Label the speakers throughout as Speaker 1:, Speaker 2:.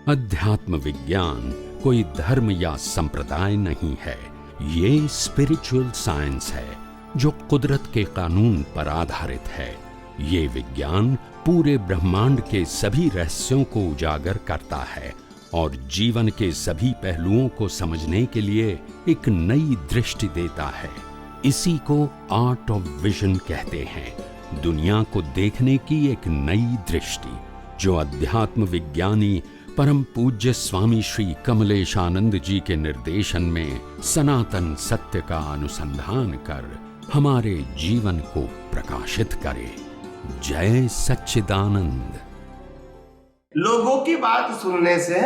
Speaker 1: अध्यात्म विज्ञान कोई धर्म या संप्रदाय नहीं है, ये स्पिरिचुअल साइंस है जो कुदरत के कानून पर आधारित है। ये विज्ञान पूरे ब्रह्मांड के सभी रहस्यों को उजागर करता है और जीवन के सभी पहलुओं को समझने के लिए एक नई दृष्टि देता है। इसी को आर्ट ऑफ विजन कहते हैं, दुनिया को देखने की एक नई दृष्टि, जो अध्यात्म विज्ञानी परम पूज्य स्वामी श्री कमलेशानंद जी के निर्देशन में सनातन सत्य का अनुसंधान कर हमारे जीवन को प्रकाशित करे। जय सच्चिदानंद।
Speaker 2: लोगों की बात सुनने से,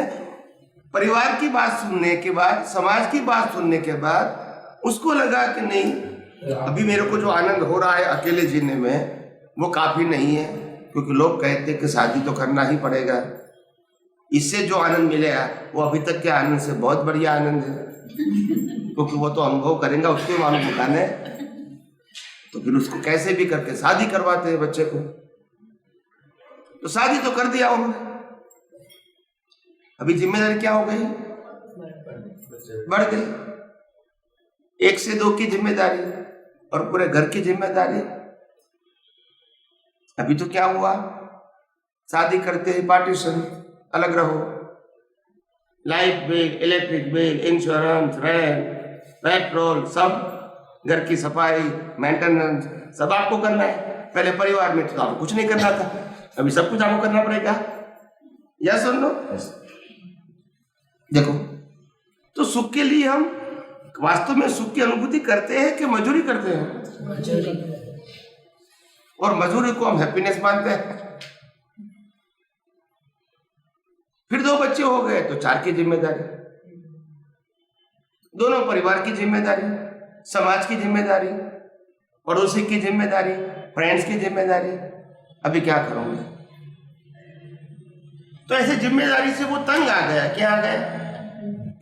Speaker 2: परिवार की बात सुनने के बाद, समाज की बात सुनने के बाद उसको लगा कि नहीं, अभी मेरे को जो आनंद हो रहा है अकेले जीने में वो काफी नहीं है, क्योंकि लोग कहते हैं कि शादी तो करना ही पड़ेगा। इससे जो आनंद मिलेगा वो अभी तक के आनंद से बहुत बढ़िया आनंद है, क्योंकि वो तो अनुभव करेगा, उसको मालूम दुकान है। तो फिर उसको कैसे भी करके शादी करवाते हैं बच्चे को। तो शादी तो कर दिया उन्होंने, अभी जिम्मेदारी क्या हो गई, बढ़ गई। 1 से 2 की जिम्मेदारी और पूरे घर की जिम्मेदारी। अभी तो क्या हुआ, शादी करते ही पार्टीशन, अलग रहो, light bill, electric bill, insurance, rent, petrol, सब घर की सफाई, मेंटेनेंस सब आपको करना है। पहले परिवार में तो आपको कुछ नहीं करना था, अभी सब कुछ आपको करना पड़ेगा। या सुन लो, देखो, तो सुख के लिए हम वास्तव में सुख की अनुभूति करते हैं कि मजदूरी करते हैं? मजदूरी। और मजदूरी को हम हैप्पीनेस मानते हैं। फिर 2 बच्चे हो गए तो 4 की जिम्मेदारी, दोनों परिवार की जिम्मेदारी, समाज की जिम्मेदारी, पड़ोसी की जिम्मेदारी, फ्रेंड्स की जिम्मेदारी। अभी क्या करूंगा? तो ऐसे जिम्मेदारी से वो तंग आ गया। क्या आ गया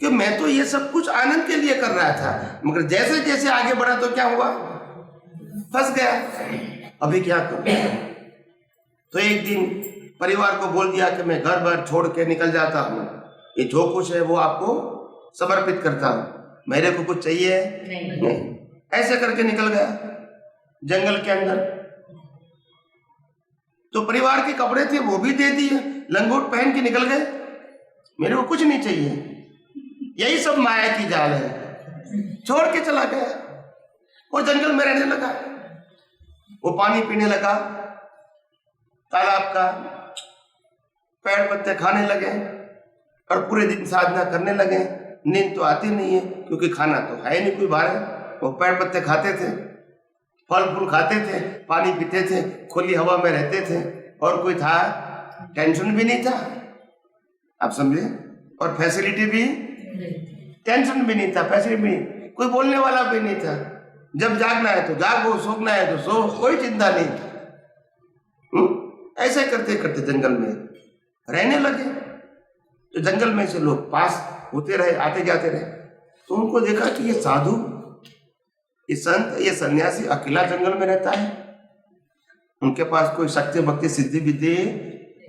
Speaker 2: कि मैं तो ये सब कुछ आनंद के लिए कर रहा था, मगर जैसे जैसे आगे बढ़ा तो क्या हुआ, फंस गया। अभी क्या करूं? तो एक दिन परिवार को बोल दिया कि मैं घर बार छोड़ के निकल जाता हूँ, ये जो कुछ है वो आपको समर्पित करता हूँ, मेरे को कुछ चाहिए नहीं। ऐसे करके निकल गया जंगल के अंदर। तो परिवार के कपड़े थे वो भी दे दिए, लंगोट पहन के निकल गए, मेरे को कुछ नहीं चाहिए। यही सब माया की जाल है। छोड़ के चला गया, वो जंगल में रहने लगा, वो पानी पीने लगा तालाब का, पेड़ पत्ते खाने लगे और पूरे दिन साधना करने लगे। नींद तो आती नहीं है, क्योंकि खाना तो है नहीं कोई बाहर। वो पेड़ पत्ते खाते थे, फल फूल खाते थे, पानी पीते थे, खुली हवा में रहते थे, और कोई था, टेंशन भी नहीं था, आप समझे, और फैसिलिटी भी, टेंशन भी नहीं था, फैसिलिटी भी, कोई बोलने वाला भी नहीं था। जब जागना है तो जागो, सोना है तो सो, कोई चिंता नहीं। ऐसे करते करते जंगल में रहने लगे। तो जंगल में से लोग पास होते रहे, आते जाते रहे। तो उनको देखा कि ये साधु, ये संत, ये सन्यासी अकेला जंगल में रहता है, उनके पास कोई शक्ति भक्ति सिद्धि विद्धि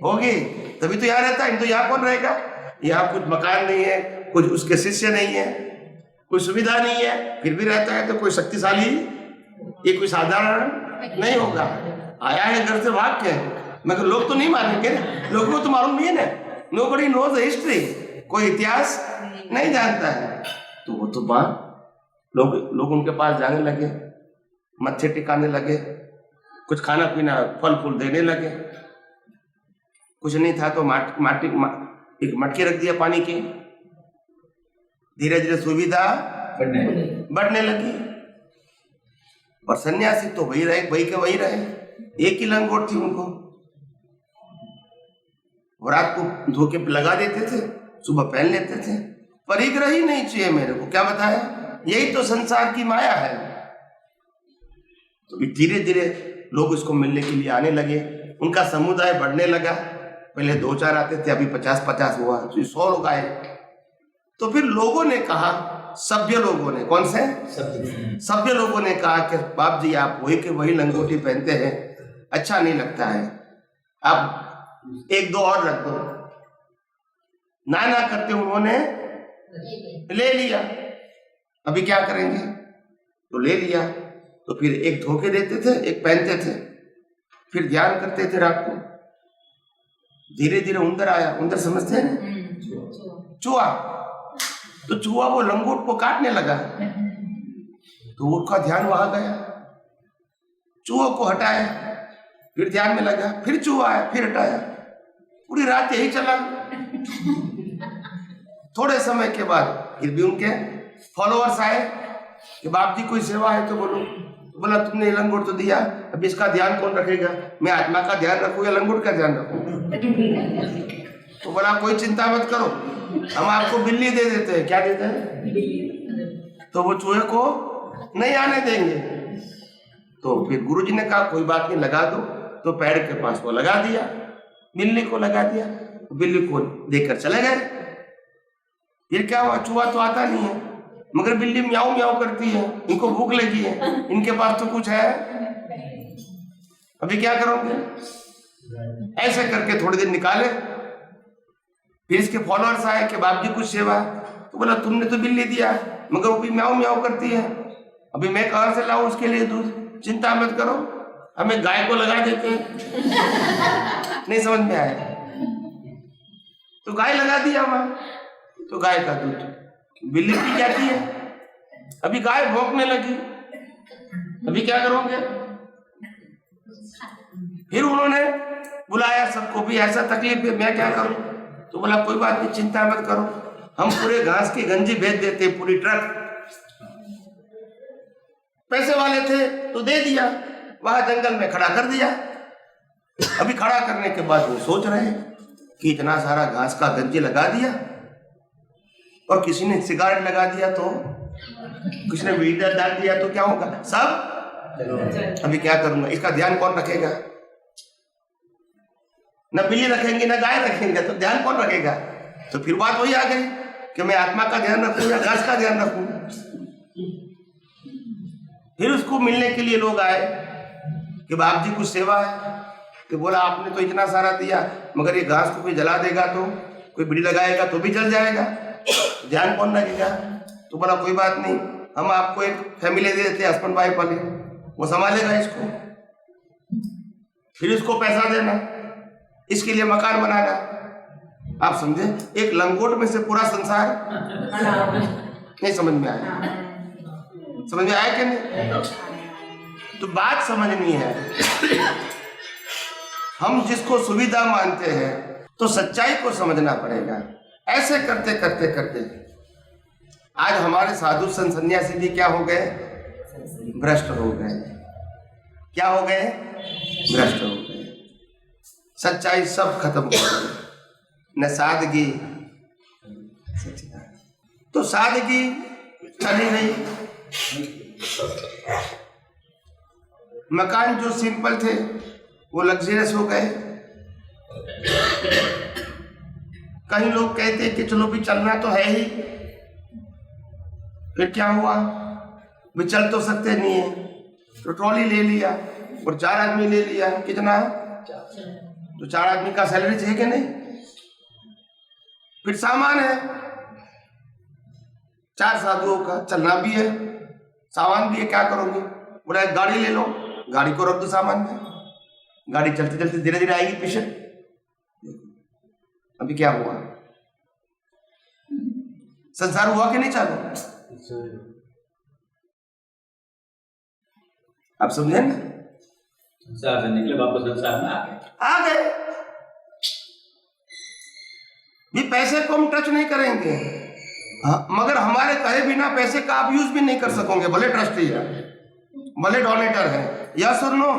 Speaker 2: होगी तभी तो यहाँ रहता है। तो यहाँ कौन रहेगा? यहाँ कुछ मकान नहीं है, कुछ उसके शिष्य नहीं है, कोई सुविधा नहीं है, फिर भी रहता है। तो कोई शक्तिशाली, ये कोई साधारण नहीं होगा। आया है घर से भाग के, मगर लोग तो नहीं मानेंगे ना, लोगों को तो मालूम नहीं है ना, नोबडी नोज द हिस्ट्री, कोई इतिहास नहीं जानता है। तो वो तो बात लोग उनके पास जाने लगे, मत्थे टिकाने लगे, कुछ खाना पीना फल फूल देने लगे। कुछ नहीं था तो एक मटकी रख दिया पानी की। धीरे धीरे सुविधा बढ़ने लगी। और सन्यासी तो वही रहे, वही के वही रहे, एक ही लंगोट थी उनको, और रात को धो के लगा देते थे, सुबह पहन लेते थे। परिग्रह ही नहीं चाहिए मेरे को, क्या बताया, यही तो संसार की माया है। तो धीरे धीरे लोग उसको मिलने के लिए आने लगे, उनका समुदाय बढ़ने लगा। पहले 2-4 आते थे, अभी 50-50 हुआ, तो 100 लोग आए। तो फिर लोगों ने कहा, सभ्य लोगों ने, कौन से सभ्य लोगों ने कहा कि बाप जी आप वही के वही लंगोटी पहनते हैं, अच्छा नहीं लगता है, आप 1-2 और रख दो। ना ना करते उन्होंने ले लिया। अभी क्या करेंगे? तो ले लिया तो फिर एक धोखे देते थे, एक पहनते थे, फिर ध्यान करते थे रात को। धीरे धीरे उंदर आया। उंदर समझते हैं ना? चूहा। तो चूहा वो लंगोट को काटने लगा तो उसका ध्यान वहां गया। चूहे को हटाया, फिर ध्यान में लगा, फिर चूहा आया, फिर हटाया। पूरी रात यही चला। थोड़े समय के बाद फिर भी उनके फॉलोअर्स आए कि बाप जी कोई सेवा है तो बोलो। तो बोला तुमने ये लंगोट तो दिया, अब इसका ध्यान कौन रखेगा? मैं आत्मा का ध्यान रखूं या लंगोट का ध्यान रखूं? तो बोला कोई चिंता मत करो, हम आपको बिल्ली दे देते हैं। क्या देते हैं? तो वो चूहे को नहीं आने देंगे। तो फिर गुरुजी ने कहा कोई बात नहीं, लगा दो। तो पैर के पास वो लगा दिया, बिल्ली को लगा दिया, बिल्ली को देकर चले गए। फिर क्या हुआ? चूहा तो आता नहीं है, मगर बिल्ली म्याऊ म्याऊ करती है, इनको भूख लगी है, इनके पास तो कुछ है। अभी क्या करोगे? ऐसे करके थोड़ी देर निकाले। फिर इसके फॉलोअर्स आए कि बाप जी कुछ सेवा। तो बोला तुमने तो बिल्ली दिया, मगर वो भी म्याऊ म्याऊ करती है, अभी मैं कहां से लाऊं उसके लिए दूध? चिंता मत करो, हमें गाय को लगा देते हैं। नहीं समझ में आया? तो गाय लगा दिया वहां, तो गाय का दूध बिल्ली पी जाती है। अभी गाय भौंकने लगी, अभी क्या करोगे? फिर उन्होंने बुलाया सबको, भी ऐसा तकलीफ है, मैं क्या करूं? तो बोला कोई बात नहीं, चिंता मत करो, हम पूरे घास की गंजी भेज देते, पूरी ट्रक। पैसे वाले थे तो दे दिया, वहां जंगल में खड़ा कर दिया। अभी खड़ा करने के बाद वो सोच रहे हैं कि इतना सारा घास का गंजी लगा दिया और किसी ने सिगारेट लगा दिया तो, किसी ने वीडर डाल दिया तो क्या होगा? सब। अभी क्या करूंगा? इसका ध्यान कौन रखेगा? न बिल्ली रखेंगे न गाय रखेंगे, तो ध्यान कौन रखेगा? तो फिर बात वही आ गई कि मैं आत्मा का ध्यान रखूं या घास का ध्यान रखूं। फिर उसको मिलने के लिए लोग आए कि बाप जी कुछ सेवा है। तो बोला आपने तो इतना सारा दिया, मगर ये घास को कोई जला देगा तो, कोई बीड़ी लगाएगा तो भी जल जाएगा, ध्यान कौन रखेगा? तो बोला कोई बात नहीं, हम आपको एक फैमिली दे देते, हस्बैंड वाइफ वाले, वो संभालेगा इसको। फिर उसको पैसा देना, इसके लिए मकान बनाना। आप समझे? एक लंगोट में से पूरा संसार। नहीं समझ में आया? समझ में आया कि नहीं? तो बात समझनी है। हम जिसको सुविधा मानते हैं तो सच्चाई को समझना पड़ेगा। ऐसे करते करते करते आज हमारे साधु संत सन्यासी भी क्या हो गए? भ्रष्ट हो गए। क्या हो गए? भ्रष्ट हो गए। सच्चाई सब खत्म हो गई, न सादगी। तो सादगी चली गई। मकान जो सिंपल थे वो लग्जरियस हो गए। कहीं लोग कहते कि चलो भी चलना तो है ही। फिर क्या हुआ? भी चल तो सकते नहीं है, तो ट्रॉली ले लिया और 4 आदमी ले लिया। कितना? तो 4 आदमी का सैलरी है कि नहीं? फिर सामान है 4 साधुओं का, चलना भी है, सामान भी है, क्या करोगे? बोला एक गाड़ी ले लो, गाड़ी को रख दो सामान में, गाड़ी चलते चलते धीरे धीरे आएगी पीछे। अभी क्या हुआ? संसार हुआ कि नहीं चालू? आप समझे ना?
Speaker 3: संसार से निकले वापस संसार में
Speaker 2: आ गए। भी पैसे को हम टच नहीं करेंगे, मगर हमारे कहे बिना पैसे का आप यूज भी नहीं कर सकोगे, भले ट्रस्टी है, भले डोनेटर है। यस और नो?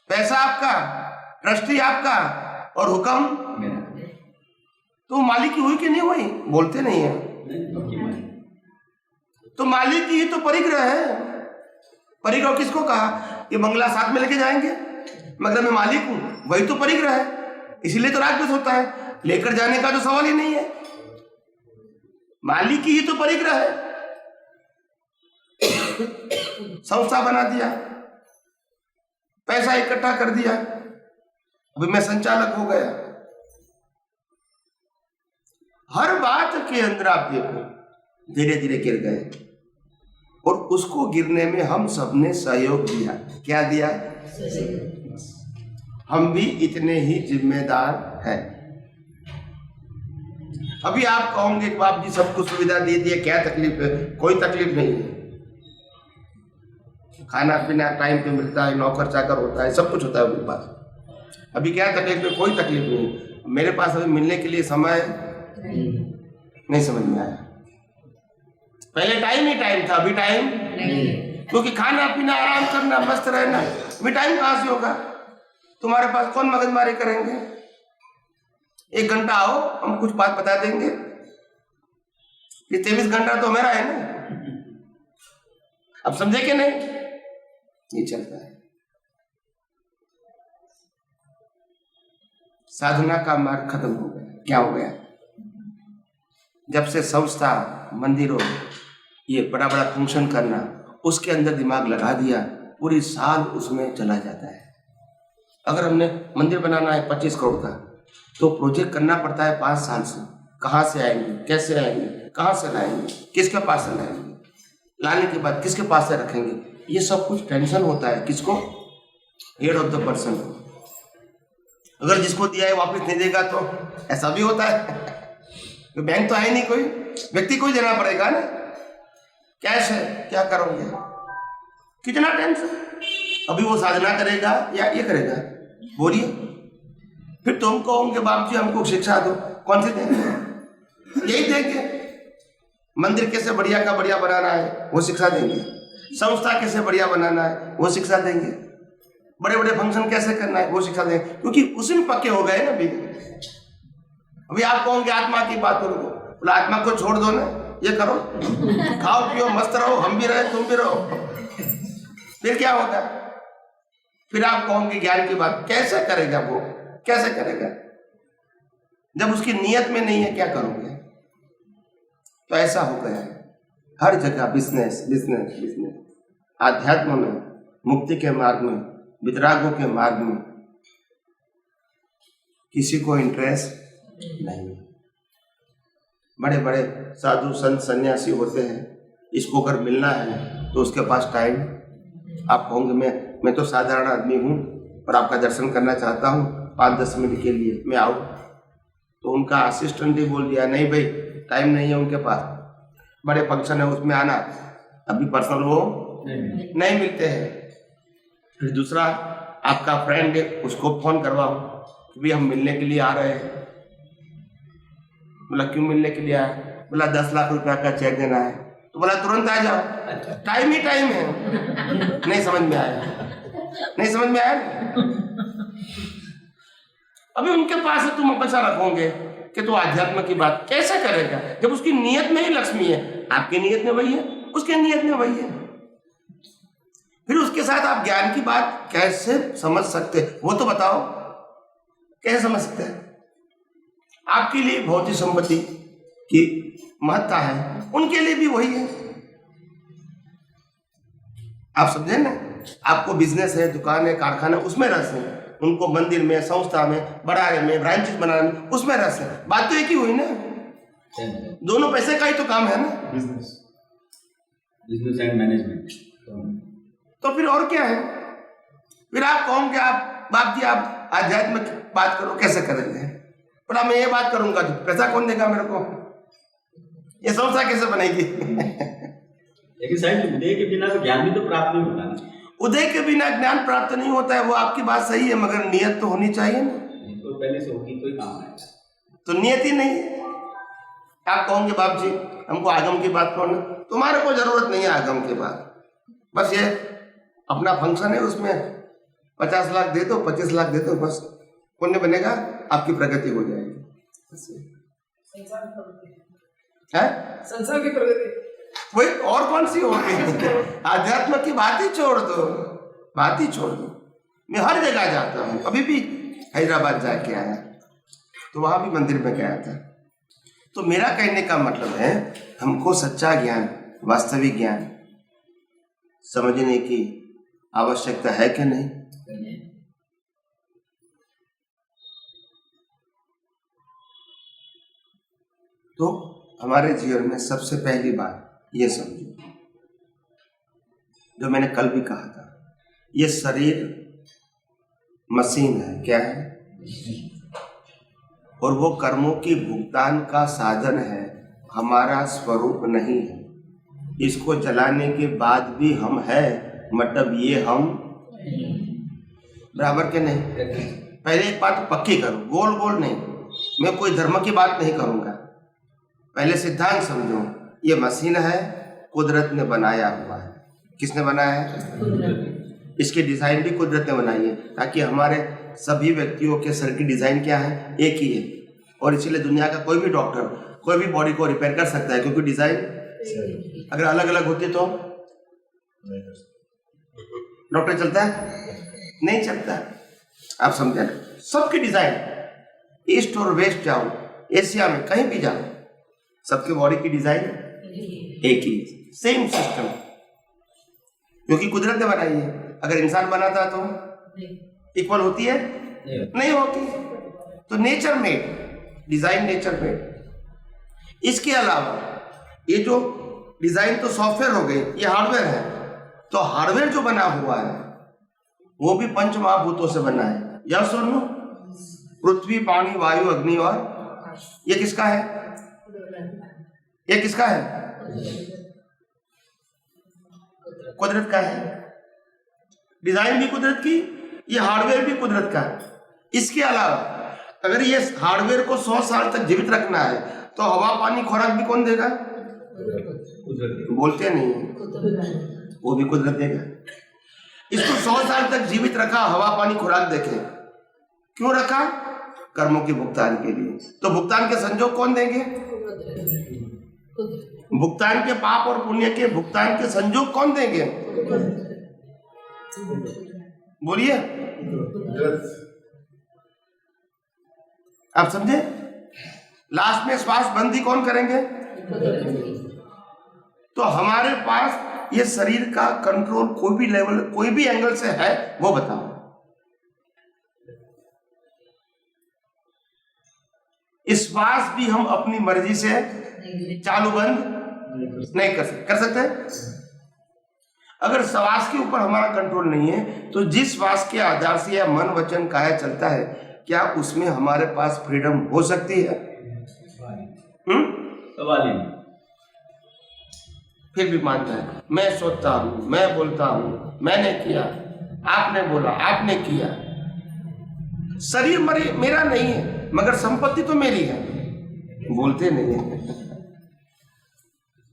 Speaker 2: पैसा आपका, ट्रस्टी आपका, और हुक्म तो मालिक की हुई कि नहीं हुई? बोलते नहीं है। तो मालिक की ही तो परिग्रह है। परिग्रह किसको कहा? ये बंगला साथ में लेके जाएंगे, मगर मैं मालिक हूं, वही तो परिग्रह है। इसीलिए तो राजद्रोह होता है, लेकर जाने का तो सवाल ही नहीं है। मालिक की ही तो परिग्रह है। संस्था बना दिया, पैसा इकट्ठा कर दिया, अभी मैं संचालक हो गया। हर बात के अंदर आप देखो धीरे धीरे गिर गए, और उसको गिरने में हम सबने सहयोग दिया। क्या दिया? हम भी इतने ही जिम्मेदार हैं। अभी आप कहोगे कि बाप जी सबको सुविधा दे दी है, क्या तकलीफ है? कोई तकलीफ नहीं है। खाना पीना टाइम पे मिलता है, नौकर चाकर होता है, सब कुछ होता है उनके पास। अभी क्या तकलीफ है? कोई तकलीफ नहीं। मेरे पास अभी मिलने के लिए समय नहीं समझ में आया। पहले टाइम ही टाइम था, अभी टाइम नहीं, क्योंकि खाना पीना आराम करना मस्त रहना, अभी टाइम कहाँ से होगा? तुम्हारे पास कौन मगजमारी करेंगे? 1 घंटा आओ, हम कुछ बात बता देंगे। ये 23 घंटा तो मेरा है ना। अब समझे कि नहीं? ये चलता है। साधना का मार्ग खत्म हो गया। क्या हो गया? जब से संस्था, मंदिरों, ये बड़ा बड़ा फंक्शन करना, उसके अंदर दिमाग लगा दिया, पूरी साल उसमें चला जाता है। अगर हमने मंदिर बनाना है 25 करोड़ का, तो प्रोजेक्ट करना पड़ता है 5 साल से। कहाँ से आएंगे, कैसे आएंगे, कहाँ से लाएंगे, किसके पास से लाएंगे, लाने के बाद किसके पास से रखेंगे, ये सब कुछ टेंशन होता है। किसको? हेड ऑफ द पर्सन को। अगर जिसको दिया है वापस नहीं देगा तो ऐसा भी होता है। तो बैंक तो है नहीं, कोई व्यक्ति को ही देना पड़ेगा ना। कैश है, क्या करोगे? कितना टेंशन। अभी वो साधना करेगा या ये करेगा? बोलिए। फिर तुम कहोगे बाप जी हमको शिक्षा दो, कौन सी देंगे? यही देंगे। मंदिर कैसे बढ़िया का बढ़िया बनाना है वो शिक्षा देंगे, संस्था कैसे बढ़िया बनाना है वो शिक्षा देंगे, बड़े बड़े फंक्शन कैसे करना है वो शिक्षा देंगे, क्योंकि उसी में पक्के हो गए ना। अभी आप कहोगे आत्मा की बात करो, बोला आत्मा को छोड़ दो ना, ये करो, खाओ पियो मस्त रहो, हम भी रहे तुम भी रहो। फिर क्या होगा? फिर आप कहोगे ज्ञान की बात कैसे करेगा? वो कैसे करेगा जब उसकी नियत में नहीं है? क्या करोगे? तो ऐसा हो गया है हर जगह, बिजनेस बिजनेस बिजनेस। आध्यात्म में, मुक्ति के मार्ग में, वितरागों के मार्ग में किसी को इंटरेस्ट नहीं। बड़े बड़े साधु संत सन्यासी होते हैं, इसको अगर मिलना है तो उसके पास टाइम। आप कहोगे मैं तो साधारण आदमी हूँ और आपका दर्शन करना चाहता हूँ 5-10 मिनट के लिए, मैं आऊँ? तो उनका असिस्टेंट ही बोल दिया नहीं भाई टाइम नहीं है उनके पास, बड़े फंक्शन है उसमें आना, अभी पर्सनल वो नहीं मिलते हैं। फिर दूसरा आपका फ्रेंड है, उसको फोन करवाओ कि भाई हम मिलने के लिए आ रहे हैं। बोला क्यों मिलने के लिए आया? बोला 10 लाख रुपया का चेक देना है। तो बोला तुरंत आ जाओ। टाइम ही टाइम है। नहीं समझ में आया? नहीं समझ में आया? अभी उनके पास है, तुम पैसा रखोगे कि तो आध्यात्म की बात कैसे करेगा जब उसकी नियत में ही लक्ष्मी है? आपकी नियत में वही है, उसके नियत में वही है। फिर उसके साथ आप ज्ञान की बात कैसे समझ सकते? वो तो बताओ, कैसे समझ सकते हैं? आपके लिए भौतिक संपत्ति की महत्ता है, उनके लिए भी वही है। आप समझे ना? आपको बिजनेस है, दुकान है, कारखाना, उसमें रस है। उनको मंदिर में, संस्था में बढ़ाने में, ब्रांचेस बनाने में, उसमें रस है। बात तो एक ही हुई ना, दोनों पैसे का ही तो काम है ना,
Speaker 3: बिजनेस एंड मैनेजमेंट।
Speaker 2: तो फिर और क्या है? फिर आप कहोगे आप बाप जी आप आध्यात्म की बात करो, कैसे करेंगे? बोला मैं ये बात करूंगा तो पैसा कौन देगा मेरे को? ये संस्था कैसे बनेगी?
Speaker 3: लेकिन साहब उदय के बिना तो ज्ञान भी तो प्राप्त नहीं होता ना।
Speaker 2: उदय के बिना ज्ञान प्राप्त नहीं होता है, वो आपकी बात सही है, मगर नियत तो होनी चाहिए ना।
Speaker 3: तो पहले से होगी तो ही काम आएगा।
Speaker 2: तो नियत ही नहीं है। आप कहोगे बाप जी हमको आगम की बात करो, तुम्हारे को जरूरत नहीं है आगम की बात, बस ये अपना फंक्शन है उसमें 50 लाख दे दो, 25 लाख दे दो, बस पुण्य बनेगा, आपकी प्रगति हो जाएगी।
Speaker 4: संसार की प्रगति
Speaker 2: वही, और कौन सी होगी? आध्यात्म की बात ही छोड़ दो, बात ही छोड़ दो। मैं हर जगह जाता हूँ, अभी भी हैदराबाद जाके आया तो वहां भी मंदिर में गया था। तो मेरा कहने का मतलब है हमको सच्चा ज्ञान, वास्तविक ज्ञान समझने की आवश्यकता है कि नहीं? तो हमारे जीवन में सबसे पहली बात ये समझो, जो मैंने कल भी कहा था, ये शरीर मशीन है। क्या है? और वो कर्मों की भुगतान का साधन है, हमारा स्वरूप नहीं है। इसको जलाने के बाद भी हम है, मतलब ये हम बराबर के नहीं। पहले एक बात पक्की करो, गोल गोल नहीं। मैं कोई धर्म की बात नहीं करूंगा, पहले सिद्धांत समझो। ये मशीन है, कुदरत ने बनाया हुआ है। किसने बनाया है? इसकी डिजाइन भी कुदरत ने बनाई है, ताकि हमारे सभी व्यक्तियों के सर की डिजाइन क्या है? एक ही है। और इसीलिए दुनिया का कोई भी डॉक्टर कोई भी बॉडी को रिपेयर कर सकता है, क्योंकि डिजाइन अगर अलग अलग होती तो डॉक्टर चलता है? नहीं चलता। आप समझे? सबकी डिजाइन, ईस्ट और वेस्ट जाओ, एशिया में कहीं भी जाओ, सबके बॉडी की डिजाइन एक ही, सेम सिस्टम, क्योंकि कुदरत ने बनाई है। अगर इंसान बनाता तो इक्वल होती है? नहीं होती। तो nature made, design nature made. इसके अलावा ये जो डिजाइन तो सॉफ्टवेयर हो गई, ये हार्डवेयर है। तो हार्डवेयर जो बना हुआ है वो भी पंच महाभूतों से बना है। या सुनो, पृथ्वी, पानी, वायु, अग्नि और ये किसका है? ये किसका है? कुदरत का है। डिजाइन भी कुदरत की, ये हार्डवेयर भी कुदरत का है। इसके अलावा अगर ये हार्डवेयर को 100 साल तक जीवित रखना है तो हवा, पानी, खुराक भी कौन देगा? बोलते नहीं, वो भी कुदरत देगा। इसको 100 साल तक जीवित रखा, हवा, पानी, खुराक देखे। क्यों रखा? कर्मों के भुगतान के लिए। तो भुगतान के संजोग कौन देंगे? भुगतान के, पाप और पुण्य के भुगतान के संजोग कौन देंगे? बोलिए, आप समझे? लास्ट में श्वास बंदी कौन करेंगे? तो हमारे पास ये शरीर का कंट्रोल कोई भी लेवल, कोई भी एंगल से है, वो बताओ। श्वास भी हम अपनी मर्जी से चालू बंद नहीं कर सकते। अगर श्वास के ऊपर हमारा कंट्रोल नहीं है तो जिस श्वास के आधार से यह मन, वचन, काया चलता है, क्या उसमें हमारे पास फ्रीडम हो सकती है?
Speaker 3: सवाल ही नहीं।
Speaker 2: फिर भी मानता है, मैं सोचता हूं, मैं बोलता हूं, मैंने किया, आपने बोला, आपने किया। शरीर मेरा नहीं है, मगर संपत्ति तो मेरी है। बोलते नहीं है।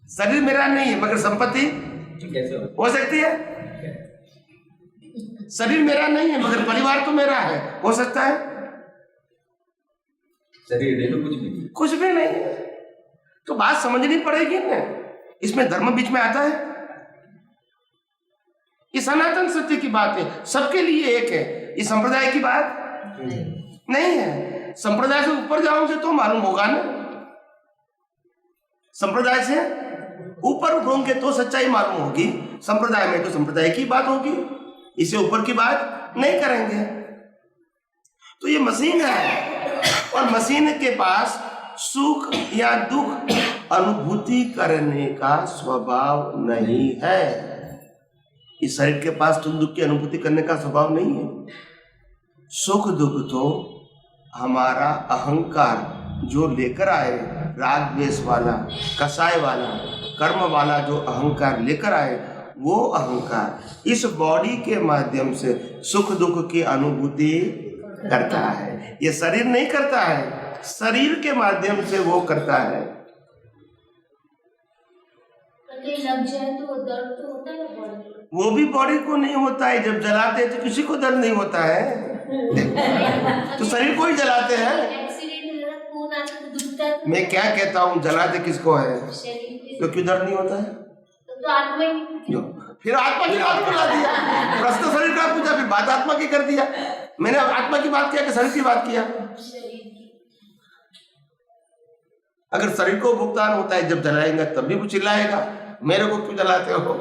Speaker 2: शरीर मेरा नहीं है, मगर संपत्ति
Speaker 3: कैसे
Speaker 2: हो सकती है। शरीर मेरा नहीं है, मगर परिवार तो मेरा है, हो सकता है।
Speaker 3: शरीर नहीं तो कुछ भी
Speaker 2: नहीं है। तो बात समझनी पड़ेगी ना। इसमें धर्म बीच में आता है? ये सनातन सत्य की बात है, सबके लिए एक है। ये संप्रदाय की बात नहीं है। संप्रदाय से ऊपर जाओगे तो मालूम होगा ना। संप्रदाय से ऊपर उठोगे तो सच्चाई मालूम होगी। संप्रदाय में तो संप्रदाय की बात होगी, इससे ऊपर की बात नहीं करेंगे। तो ये मशीन है, और मशीन के पास सुख या दुख अनुभूति करने का स्वभाव नहीं है। इस शरीर के पास सुख दुख की अनुभूति करने का स्वभाव नहीं है। सुख दुख तो हमारा अहंकार जो लेकर आए, राग द्वेष वाला, कसाय वाला, कर्म वाला जो अहंकार लेकर आए, वो अहंकार इस बॉडी के माध्यम से सुख दुख की अनुभूति करता है। ये शरीर नहीं करता है, शरीर के माध्यम से वो करता है।
Speaker 5: लग जाए तो दर्द तो होता है बॉडी,
Speaker 2: वो भी बॉडी को नहीं होता है। जब जलाते हैं तो किसी को दर्द नहीं होता है। तो शरीर को ही जलाते हैं। मैं क्या कहता हूँ, जलाते किसको है? तो क्यों दर्द नहीं होता है?
Speaker 5: तो आत्मा ही,
Speaker 2: फिर आत्मा की बात करा दिया। प्रश्न शरीर का पूछा, फिर बात आत्मा की कर दिया। मैंने आत्मा की बात किया कि शरीर की बात किया? अगर शरीर को भुगतान होता है, जब जलाएंगे तब भी वो चिल्लाएगा, मेरे को क्यों जलाते हो?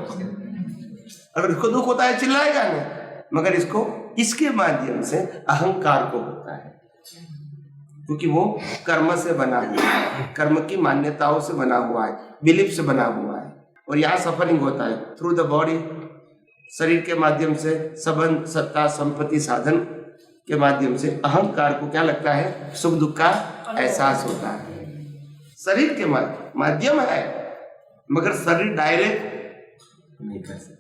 Speaker 2: अगर इसको दुख होता है चिल्लाएगा ना, मगर इसको इसके माध्यम से अहंकार को होता है। क्योंकि वो कर्म से बना हुआ है, कर्म की मान्यताओं से बना हुआ है, बिलीफ से बना हुआ है। और यहाँ सफरिंग होता है थ्रू द बॉडी, शरीर के माध्यम से, संबंध, सत्ता, संपत्ति, साधन के माध्यम से अहंकार को क्या लगता है, सुख दुख का एहसास होता है। शरीर के माध्यम है, मगर शरीर डायरेक्ट नहीं कर सकता।